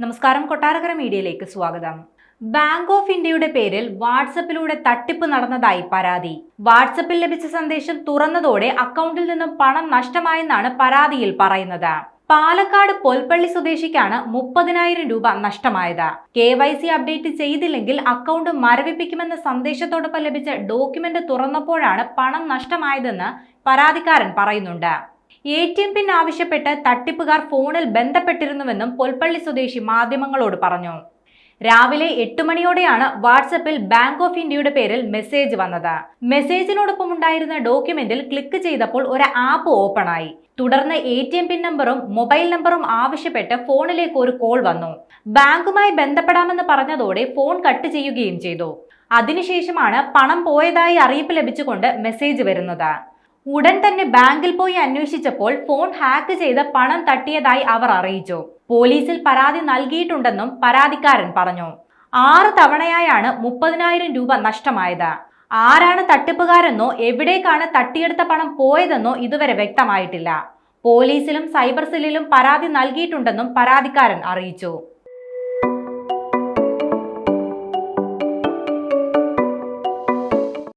നമസ്കാരം, കൊട്ടാരക്കര മീഡിയയിലേക്ക് സ്വാഗതം. ബാങ്ക് ഓഫ് ഇന്ത്യയുടെ പേരിൽ വാട്സപ്പിലൂടെ തട്ടിപ്പ് നടന്നതായി പരാതി. വാട്സപ്പിൽ ലഭിച്ച സന്ദേശം തുറന്നതോടെ അക്കൗണ്ടിൽ നിന്നും പണം നഷ്ടമായെന്നാണ് പരാതിയിൽ പറയുന്നത്. പാലക്കാട് പൊൽപ്പള്ളി സ്വദേശിക്കാണ് 30,000 രൂപ നഷ്ടമായത്. KYC അപ്ഡേറ്റ് ചെയ്തില്ലെങ്കിൽ അക്കൗണ്ട് മരവിപ്പിക്കുമെന്ന സന്ദേശത്തോടൊപ്പം ലഭിച്ച ഡോക്യുമെന്റ് തുറന്നപ്പോഴാണ് പണം നഷ്ടമായതെന്ന് പരാതിക്കാരൻ പറയുന്നുണ്ട്. ATM പിൻ ആവശ്യപ്പെട്ട് തട്ടിപ്പുകാർ ഫോണിൽ ബന്ധപ്പെട്ടിരുന്നുവെന്നും പൊൽപ്പള്ളി സ്വദേശി മാധ്യമങ്ങളോട് പറഞ്ഞു. രാവിലെ 8 മണിയോടെയാണ് വാട്സപ്പിൽ ബാങ്ക് ഓഫ് ഇന്ത്യയുടെ പേരിൽ മെസ്സേജ് വന്നത്. മെസ്സേജിനോടൊപ്പം ഉണ്ടായിരുന്ന ഡോക്യുമെന്റിൽ ക്ലിക്ക് ചെയ്തപ്പോൾ ഒരു ആപ്പ് ഓപ്പൺ ആയി. തുടർന്ന് ATM പിൻ നമ്പറും മൊബൈൽ നമ്പറും ആവശ്യപ്പെട്ട് ഫോണിലേക്ക് ഒരു കോൾ വന്നു. ബാങ്കുമായി ബന്ധപ്പെടാമെന്ന് പറഞ്ഞതോടെ ഫോൺ കട്ട് ചെയ്യുകയും ചെയ്തു. അതിനുശേഷമാണ് പണം പോയതായി അറിയിപ്പ് ലഭിച്ചുകൊണ്ട് മെസ്സേജ് വരുന്നത്. ഉടൻ തന്നെ ബാങ്കിൽ പോയി അന്വേഷിച്ചപ്പോൾ ഫോൺ ഹാക്ക് ചെയ്ത് പണം തട്ടിയതായി അവർ അറിയിച്ചു. പോലീസിൽ പരാതി നൽകിയിട്ടുണ്ടെന്നും പരാതിക്കാരൻ പറഞ്ഞു. 6 തവണയായാണ് 30,000 രൂപ നഷ്ടമായത്. ആരാണ് തട്ടിപ്പുകാരെന്നോ എവിടേക്കാണ് തട്ടിയെടുത്ത പണം പോയതെന്നോ ഇതുവരെ വ്യക്തമായിട്ടില്ല. പോലീസിലും സൈബർ സെല്ലിലും പരാതി നൽകിയിട്ടുണ്ടെന്നും പരാതിക്കാരൻ അറിയിച്ചു.